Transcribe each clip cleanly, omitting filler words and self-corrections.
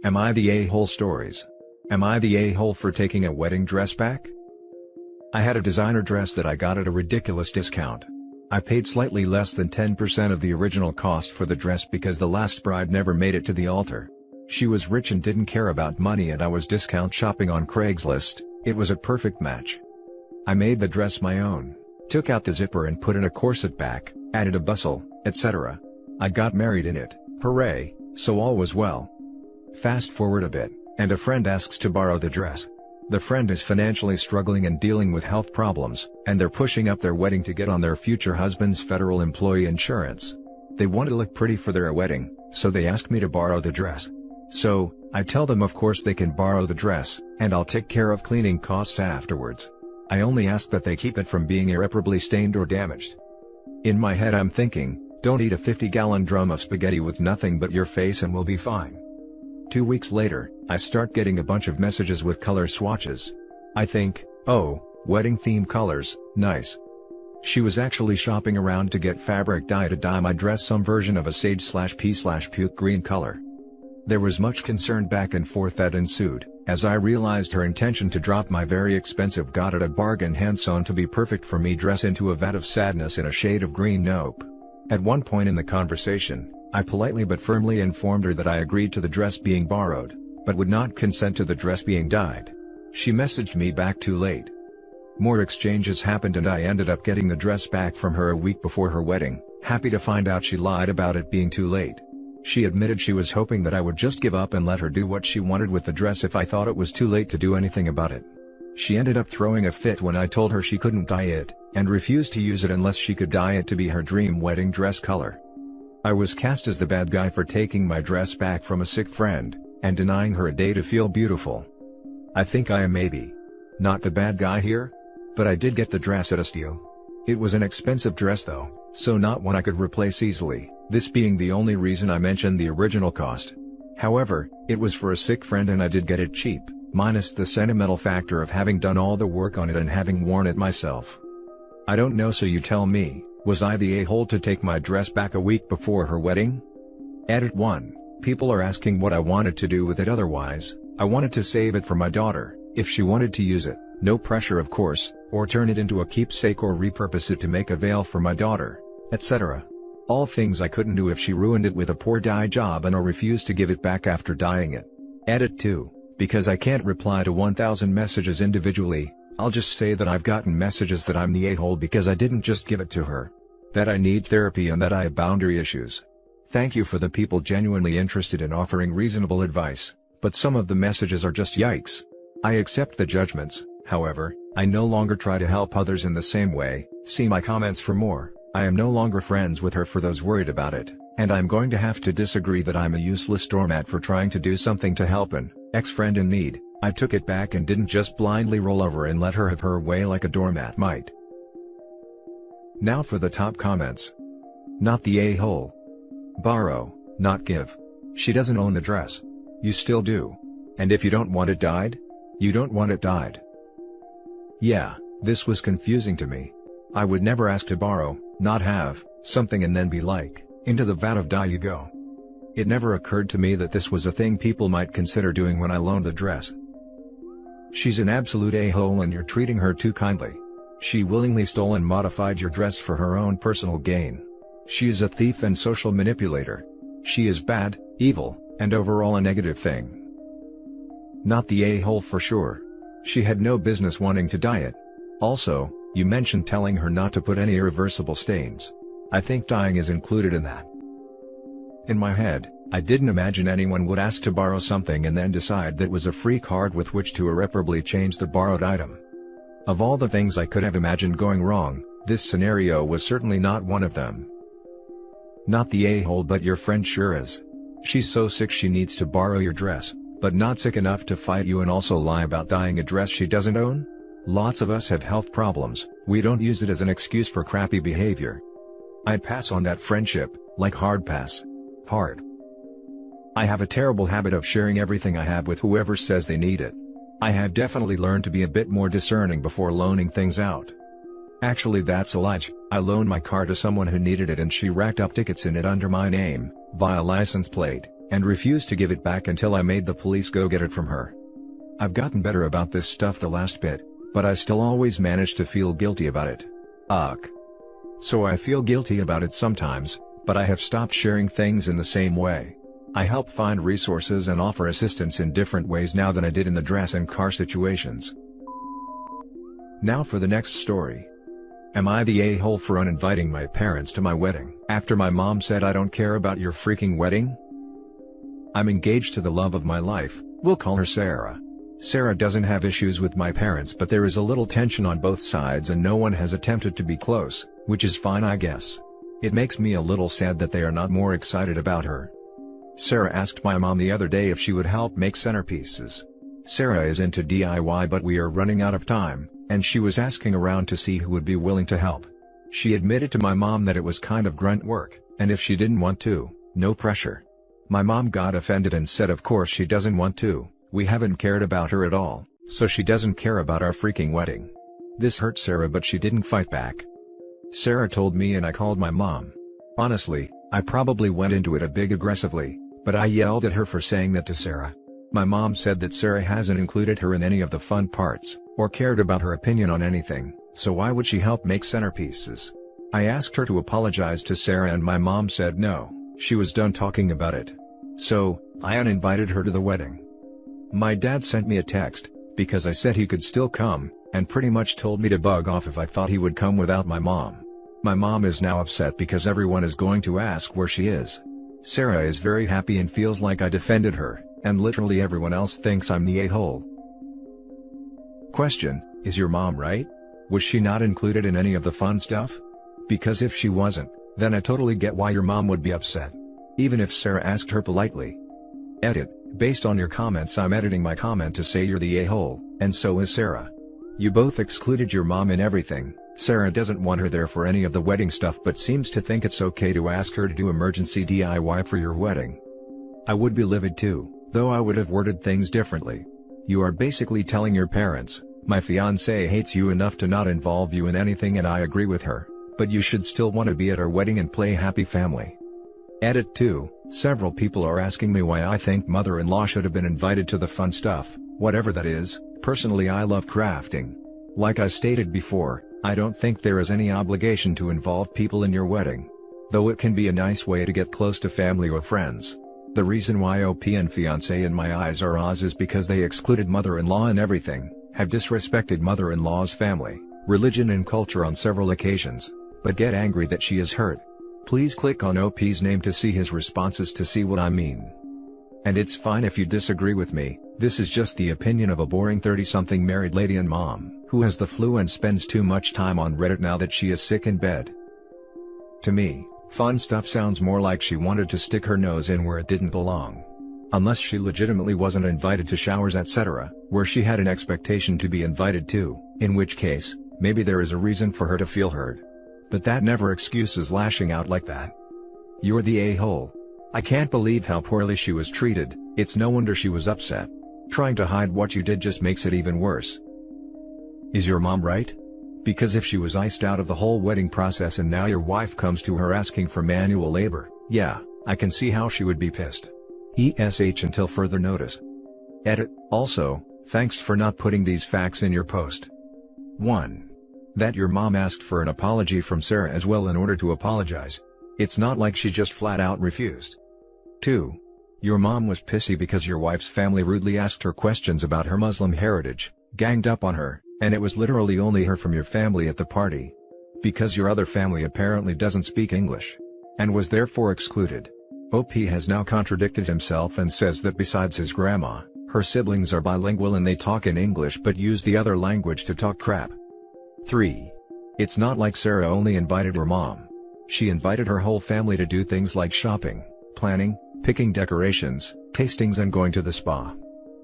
Am I the a-hole stories? Am I the a-hole for taking a wedding dress back? I had a designer dress that I got at a ridiculous discount. I paid slightly less than 10% of the original cost for the dress because the last bride never made it to the altar. She was rich and didn't care about money, and I was discount shopping on Craigslist. It was a perfect match. I made the dress my own, took out the zipper and put in a corset back, added a bustle, etc. I got married in it, hooray, so all was well. Fast forward a bit, and a friend asks to borrow the dress. The friend is financially struggling and dealing with health problems, and they're pushing up their wedding to get on their future husband's federal employee insurance. They want to look pretty for their wedding, so they ask me to borrow the dress. So, I tell them of course they can borrow the dress, and I'll take care of cleaning costs afterwards. I only ask that they keep it from being irreparably stained or damaged. In my head I'm thinking, don't eat a 50-gallon drum of spaghetti with nothing but your face and we'll be fine. 2 weeks later, I start getting a bunch of messages with color swatches. I think, oh, wedding themed colors, nice. She was actually shopping around to get fabric dye to dye my dress some version of a sage/pea/puke green color. There was much concern back and forth that ensued, as I realized her intention to drop my very expensive got at a bargain hand-sewn to be perfect for me dress into a vat of sadness in a shade of green. Nope. At one point in the conversation, I politely but firmly informed her that I agreed to the dress being borrowed, but would not consent to the dress being dyed. She messaged me back too late. More exchanges happened and I ended up getting the dress back from her a week before her wedding, happy to find out she lied about it being too late. She admitted she was hoping that I would just give up and let her do what she wanted with the dress if I thought it was too late to do anything about it. She ended up throwing a fit when I told her she couldn't dye it, and refused to use it unless she could dye it to be her dream wedding dress color. I was cast as the bad guy for taking my dress back from a sick friend, and denying her a day to feel beautiful. I think I am maybe not the bad guy here? But I did get the dress at a steal. It was an expensive dress though, so not one I could replace easily, this being the only reason I mentioned the original cost. However, it was for a sick friend and I did get it cheap, minus the sentimental factor of having done all the work on it and having worn it myself. I don't know, so you tell me. Was I the a-hole to take my dress back a week before her wedding? Edit 1. People are asking what I wanted to do with it otherwise. I wanted to save it for my daughter, if she wanted to use it, no pressure of course, or turn it into a keepsake or repurpose it to make a veil for my daughter, etc. All things I couldn't do if she ruined it with a poor dye job and or refused to give it back after dyeing it. Edit 2. Because I can't reply to 1,000 messages individually, I'll just say that I've gotten messages that I'm the a-hole because I didn't just give it to her. That I need therapy and that I have boundary issues. Thank you for the people genuinely interested in offering reasonable advice, but some of the messages are just yikes. I accept the judgments, however, I no longer try to help others in the same way. See my comments for more. I am no longer friends with her for those worried about it, and I'm going to have to disagree that I'm a useless doormat for trying to do something to help an ex-friend in need. I took it back and didn't just blindly roll over and let her have her way like a doormat might. Now for the top comments. Not the a-hole. Borrow, not give. She doesn't own the dress. You still do. And if you don't want it dyed, you don't want it dyed. Yeah, this was confusing to me. I would never ask to borrow, not have, something and then be like, into the vat of dye you go. It never occurred to me that this was a thing people might consider doing when I loaned the dress. She's an absolute a-hole and you're treating her too kindly. She willingly stole and modified your dress for her own personal gain. She is a thief and social manipulator. She is bad, evil, and overall a negative thing. Not the a-hole for sure. She had no business wanting to dye it. Also, you mentioned telling her not to put any irreversible stains. I think dyeing is included in that. In my head, I didn't imagine anyone would ask to borrow something and then decide that was a free card with which to irreparably change the borrowed item. Of all the things I could have imagined going wrong, this scenario was certainly not one of them. Not the a-hole, but your friend sure is. She's so sick she needs to borrow your dress, but not sick enough to fight you and also lie about dyeing a dress she doesn't own? Lots of us have health problems, we don't use it as an excuse for crappy behavior. I'd pass on that friendship, like hard pass. Hard. I have a terrible habit of sharing everything I have with whoever says they need it. I have definitely learned to be a bit more discerning before loaning things out. Actually, that's a lie. I loaned my car to someone who needed it and she racked up tickets in it under my name, via license plate, and refused to give it back until I made the police go get it from her. I've gotten better about this stuff the last bit, but I still always manage to feel guilty about it. Ugh. So I feel guilty about it sometimes, but I have stopped sharing things in the same way. I help find resources and offer assistance in different ways now than I did in the dress and car situations. Now for the next story. Am I the a-hole for uninviting my parents to my wedding after my mom said I don't care about your freaking wedding? I'm engaged to the love of my life, we'll call her Sarah. Sarah doesn't have issues with my parents, but there is a little tension on both sides and no one has attempted to be close, which is fine I guess. It makes me a little sad that they are not more excited about her. Sarah asked my mom the other day if she would help make centerpieces. Sarah is into DIY but we are running out of time, and she was asking around to see who would be willing to help. She admitted to my mom that it was kind of grunt work, and if she didn't want to, no pressure. My mom got offended and said of course she doesn't want to, we haven't cared about her at all, so she doesn't care about our freaking wedding. This hurt Sarah but she didn't fight back. Sarah told me and I called my mom. Honestly, I probably went into it a bit aggressively, but I yelled at her for saying that to Sarah. My mom said that Sarah hasn't included her in any of the fun parts, or cared about her opinion on anything, so why would she help make centerpieces? I asked her to apologize to Sarah and my mom said no, she was done talking about it. So, I uninvited her to the wedding. My dad sent me a text, because I said he could still come, and pretty much told me to bug off if I thought he would come without my mom. My mom is now upset because everyone is going to ask where she is. Sarah is very happy and feels like I defended her, and literally everyone else thinks I'm the a-hole. Question: is your mom right? Was she not included in any of the fun stuff? Because if she wasn't, then I totally get why your mom would be upset. Even if Sarah asked her politely. Edit: based on your comments I'm editing my comment to say you're the a-hole, and so is Sarah. You both excluded your mom in everything. Sarah doesn't want her there for any of the wedding stuff but seems to think it's okay to ask her to do emergency DIY for your wedding. I would be livid too, though I would have worded things differently. You are basically telling your parents, my fiancé hates you enough to not involve you in anything, and I agree with her, but you should still want to be at our wedding and play happy family. Edit 2, several people are asking me why I think mother-in-law should have been invited to the fun stuff, whatever that is. Personally I love crafting. Like I stated before, I don't think there is any obligation to involve people in your wedding. Though it can be a nice way to get close to family or friends. The reason why OP and fiancé in my eyes are Oz is because they excluded mother-in-law and everything, have disrespected mother-in-law's family, religion and culture on several occasions, but get angry that she is hurt. Please click on OP's name to see his responses to see what I mean. And it's fine if you disagree with me, this is just the opinion of a boring 30-something married lady and mom, who has the flu and spends too much time on Reddit now that she is sick in bed. To me, fun stuff sounds more like she wanted to stick her nose in where it didn't belong. Unless she legitimately wasn't invited to showers etc., where she had an expectation to be invited to, in which case, maybe there is a reason for her to feel hurt. But that never excuses lashing out like that. You're the a-hole. I can't believe how poorly she was treated, it's no wonder she was upset. Trying to hide what you did just makes it even worse. Is your mom right? Because if she was iced out of the whole wedding process and now your wife comes to her asking for manual labor, yeah, I can see how she would be pissed. ESH until further notice. Edit: also, thanks for not putting these facts in your post. 1. That your mom asked for an apology from Sarah as well in order to apologize. It's not like she just flat out refused. 2. Your mom was pissy because your wife's family rudely asked her questions about her Muslim heritage, ganged up on her, and it was literally only her from your family at the party. Because your other family apparently doesn't speak English. And was therefore excluded. OP has now contradicted himself and says that besides his grandma, her siblings are bilingual and they talk in English but use the other language to talk crap. 3. It's not like Sarah only invited her mom. She invited her whole family to do things like shopping, planning, picking decorations, tastings and going to the spa.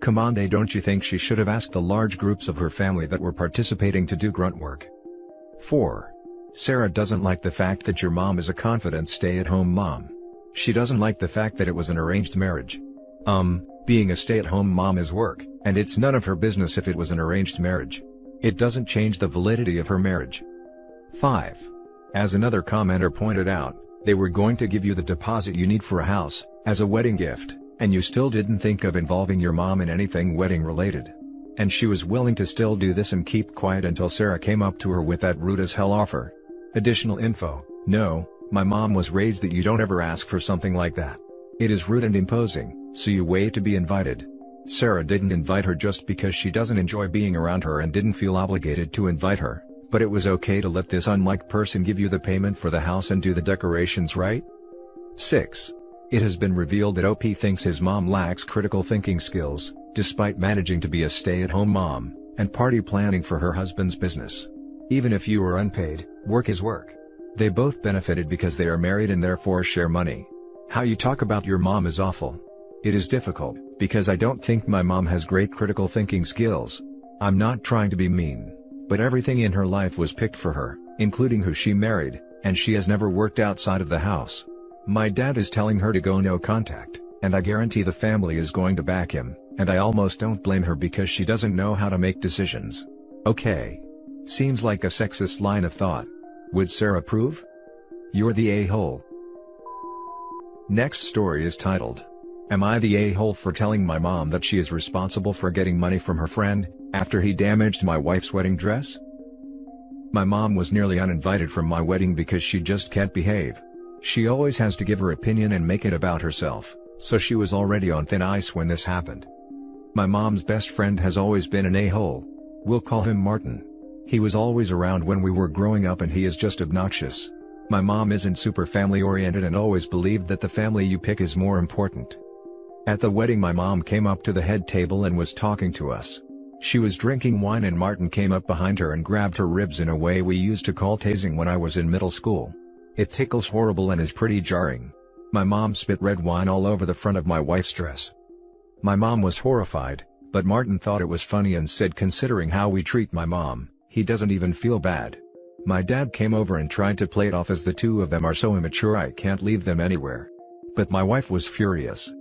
Come on, don't you think she should have asked the large groups of her family that were participating to do grunt work? 4. Sarah doesn't like the fact that your mom is a confident stay-at-home mom. She doesn't like the fact that it was an arranged marriage. Being a stay-at-home mom is work, and it's none of her business if it was an arranged marriage. It doesn't change the validity of her marriage. 5. As another commenter pointed out, they were going to give you the deposit you need for a house, as a wedding gift, and you still didn't think of involving your mom in anything wedding related. And she was willing to still do this and keep quiet until Sarah came up to her with that rude as hell offer. Additional info: no, my mom was raised that you don't ever ask for something like that. It is rude and imposing, so you wait to be invited. Sarah didn't invite her just because she doesn't enjoy being around her and didn't feel obligated to invite her, but it was okay to let this unliked person give you the payment for the house and do the decorations, right? 6. It has been revealed that OP thinks his mom lacks critical thinking skills, despite managing to be a stay-at-home mom, and party planning for her husband's business. Even if you are unpaid, work is work. They both benefited because they are married and therefore share money. How you talk about your mom is awful. It is difficult, because I don't think my mom has great critical thinking skills. I'm not trying to be mean, but everything in her life was picked for her, including who she married, and she has never worked outside of the house. My dad is telling her to go no contact, and I guarantee the family is going to back him, and I almost don't blame her because she doesn't know how to make decisions. Okay. Seems like a sexist line of thought. Would Sarah approve? You're the a-hole. Next story is titled, "Am I the a-hole for telling my mom that she is responsible for getting money from her friend, after he damaged my wife's wedding dress?" My mom was nearly uninvited from my wedding because she just can't behave. She always has to give her opinion and make it about herself, so she was already on thin ice when this happened. My mom's best friend has always been an a-hole. We'll call him Martin. He was always around when we were growing up and he is just obnoxious. My mom isn't super family oriented and always believed that the family you pick is more important. At the wedding my mom came up to the head table and was talking to us. She was drinking wine and Martin came up behind her and grabbed her ribs in a way we used to call tasing when I was in middle school. It tickles horrible and is pretty jarring. My mom spit red wine all over the front of my wife's dress. My mom was horrified, but Martin thought it was funny and said considering how we treat my mom, he doesn't even feel bad. My dad came over and tried to play it off as the two of them are so immature I can't leave them anywhere. But my wife was furious.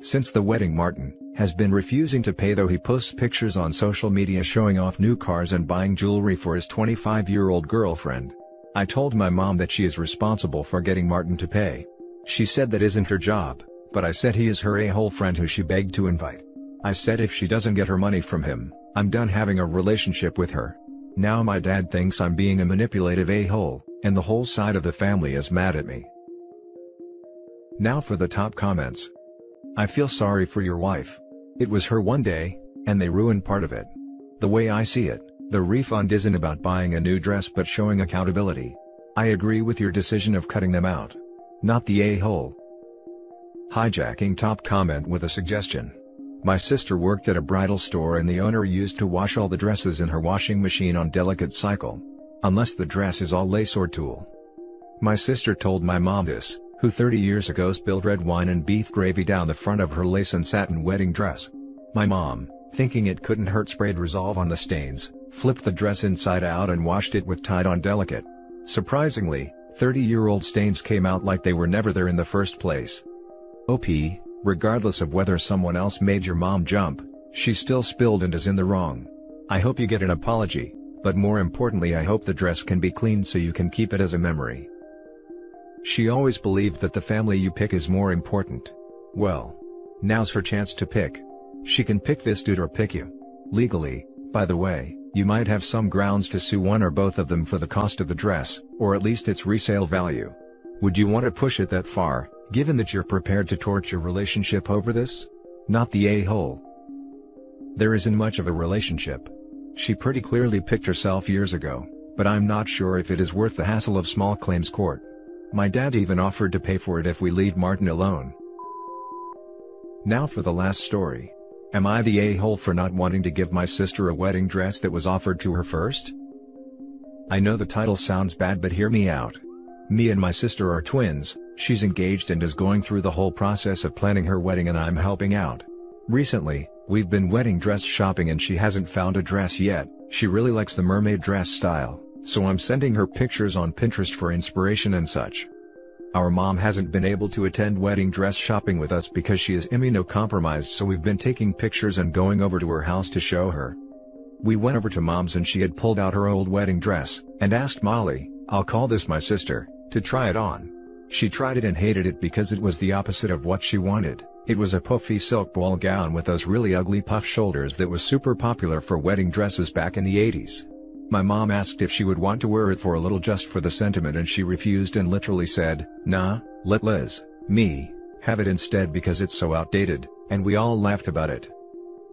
Since the wedding Martin has been refusing to pay, though he posts pictures on social media showing off new cars and buying jewelry for his 25-year-old girlfriend. I told my mom that she is responsible for getting Martin to pay. She said that isn't her job, but I said he is her a-hole friend who she begged to invite. I said if she doesn't get her money from him, I'm done having a relationship with her. Now my dad thinks I'm being a manipulative a-hole, and the whole side of the family is mad at me. Now for the top comments. I feel sorry for your wife. It was her one day, and they ruined part of it. The way I see it, the refund isn't about buying a new dress but showing accountability. I agree with your decision of cutting them out. Not the a-hole. Hijacking top comment with a suggestion. My sister worked at a bridal store and the owner used to wash all the dresses in her washing machine on delicate cycle. Unless the dress is all lace or tulle. My sister told my mom this, who 30 years ago spilled red wine and beef gravy down the front of her lace and satin wedding dress. My mom, thinking it couldn't hurt, sprayed Resolve on the stains, flipped the dress inside out and washed it with Tide on Delicate. Surprisingly, 30-year-old stains came out like they were never there in the first place. OP, regardless of whether someone else made your mom jump, she still spilled and is in the wrong. I hope you get an apology, but more importantly I hope the dress can be cleaned so you can keep it as a memory. She always believed that the family you pick is more important. Well, now's her chance to pick. She can pick this dude or pick you. Legally, by the way, you might have some grounds to sue one or both of them for the cost of the dress, or at least its resale value. Would you want to push it that far, given that you're prepared to torch your relationship over this? Not the a-hole. There isn't much of a relationship. She pretty clearly picked herself years ago, but I'm not sure if it is worth the hassle of small claims court. My dad even offered to pay for it if we leave Martin alone. Now for the last story. Am I the a-hole for not wanting to give my sister a wedding dress that was offered to her first? I know the title sounds bad, but hear me out. Me and my sister are twins. She's engaged and is going through the whole process of planning her wedding and I'm helping out. Recently, we've been wedding dress shopping and she hasn't found a dress yet. She really likes the mermaid dress style, so I'm sending her pictures on Pinterest for inspiration and such. Our mom hasn't been able to attend wedding dress shopping with us because she is immunocompromised, so we've been taking pictures and going over to her house to show her. We went over to mom's and she had pulled out her old wedding dress, and asked Molly, I'll call this my sister, to try it on. She tried it and hated it because it was the opposite of what she wanted. It was a puffy silk ball gown with those really ugly puff shoulders that was super popular for wedding dresses back in the 80s. My mom asked if she would want to wear it for a little just for the sentiment, and she refused and literally said, "Nah, let Liz, me, have it instead because it's so outdated," and we all laughed about it.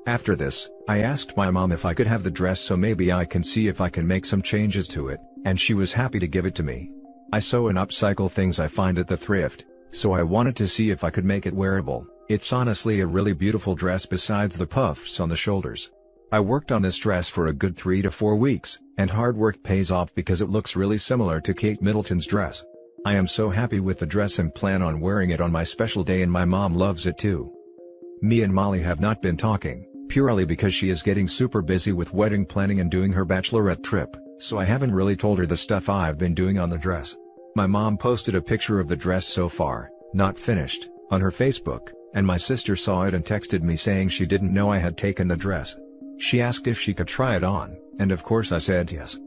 After this, I asked my mom if I could have the dress so maybe I can see if I can make some changes to it, and she was happy to give it to me. I sew and upcycle things I find at the thrift, so I wanted to see if I could make it wearable. It's honestly a really beautiful dress besides the puffs on the shoulders. I worked on this dress for a good 3 to 4 weeks, and hard work pays off because it looks really similar to Kate Middleton's dress. I am so happy with the dress and plan on wearing it on my special day, and my mom loves it too. Me and Molly have not been talking, purely because she is getting super busy with wedding planning and doing her bachelorette trip, so I haven't really told her the stuff I've been doing on the dress. My mom posted a picture of the dress so far, not finished, on her Facebook, and my sister saw it and texted me saying she didn't know I had taken the dress. She asked if she could try it on, and of course I said yes.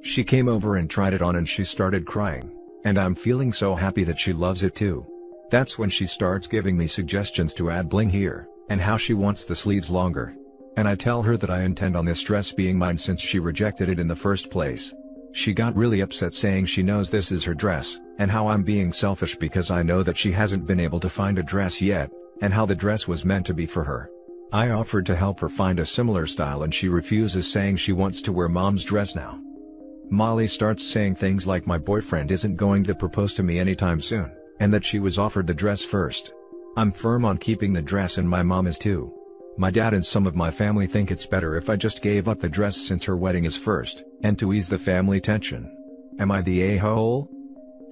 She came over and tried it on and she started crying, and I'm feeling so happy that she loves it too. That's when she starts giving me suggestions to add bling here, and how she wants the sleeves longer. And I tell her that I intend on this dress being mine since she rejected it in the first place. She got really upset saying she knows this is her dress, and how I'm being selfish because I know that she hasn't been able to find a dress yet, and how the dress was meant to be for her. I offered to help her find a similar style and she refuses, saying she wants to wear mom's dress now. Molly starts saying things like my boyfriend isn't going to propose to me anytime soon, and that she was offered the dress first. I'm firm on keeping the dress and my mom is too. My dad and some of my family think it's better if I just gave up the dress since her wedding is first, and to ease the family tension. Am I the a-hole?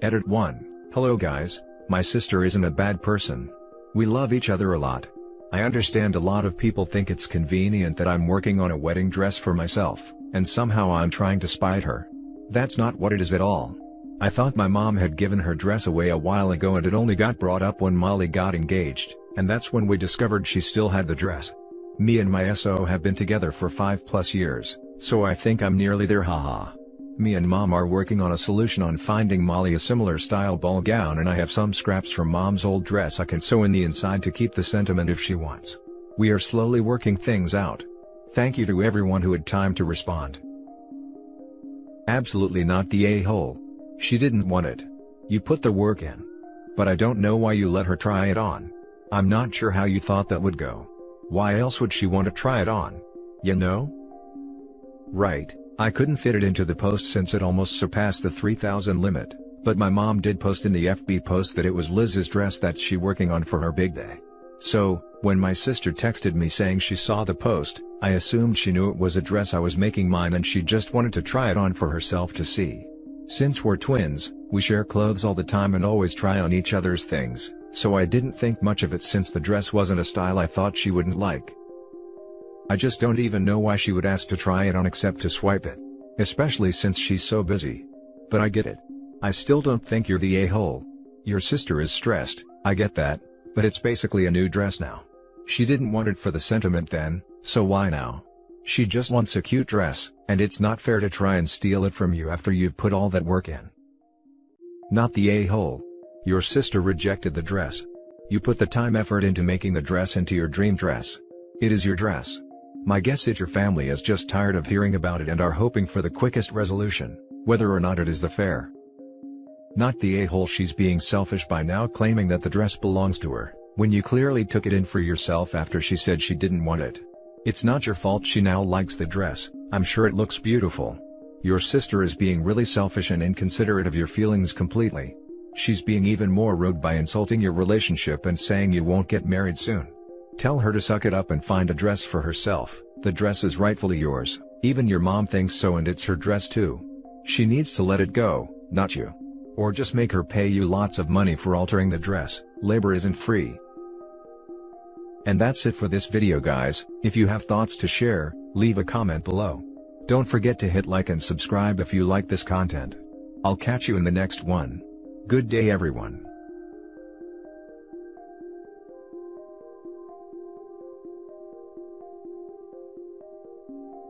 Edit 1. Hello guys, my sister isn't a bad person. We love each other a lot. I understand a lot of people think it's convenient that I'm working on a wedding dress for myself, and somehow I'm trying to spite her. That's not what it is at all. I thought my mom had given her dress away a while ago and it only got brought up when Molly got engaged, and that's when we discovered she still had the dress. Me and my SO have been together for 5+ years, so I think I'm nearly there, haha. Me and mom are working on a solution on finding Molly a similar style ball gown, and I have some scraps from mom's old dress I can sew in the inside to keep the sentiment if she wants. We are slowly working things out. Thank you to everyone who had time to respond. Absolutely not the a-hole. She didn't want it. You put the work in. But I don't know why you let her try it on. I'm not sure how you thought that would go. Why else would she want to try it on? You know? Right, I couldn't fit it into the post since it almost surpassed the 3,000 limit, but my mom did post in the FB post that it was Liz's dress that she working on for her big day. So, when my sister texted me saying she saw the post, I assumed she knew it was a dress I was making mine and she just wanted to try it on for herself to see. Since we're twins, we share clothes all the time and always try on each other's things, so I didn't think much of it since the dress wasn't a style I thought she wouldn't like. I just don't even know why she would ask to try it on except to swipe it. Especially since she's so busy. But I get it. I still don't think you're the a-hole. Your sister is stressed, I get that, but it's basically a new dress now. She didn't want it for the sentiment then, so why now? She just wants a cute dress, and it's not fair to try and steal it from you after you've put all that work in. Not the a-hole. Your sister rejected the dress. You put the time effort into making the dress into your dream dress. It is your dress. My guess is your family is just tired of hearing about it and are hoping for the quickest resolution, whether or not it is the fair. Not the a-hole. She's being selfish by now claiming that the dress belongs to her, when you clearly took it in for yourself after she said she didn't want it. It's not your fault she now likes the dress. I'm sure it looks beautiful. Your sister is being really selfish and inconsiderate of your feelings completely. She's being even more rude by insulting your relationship and saying you won't get married soon. Tell her to suck it up and find a dress for herself. The dress is rightfully yours, even your mom thinks so, and it's her dress too. She needs to let it go, not you. Or just make her pay you lots of money for altering the dress. Labor isn't free. And that's it for this video guys. If you have thoughts to share, leave a comment below. Don't forget to hit like and subscribe if you like this content. I'll catch you in the next one. Good day everyone.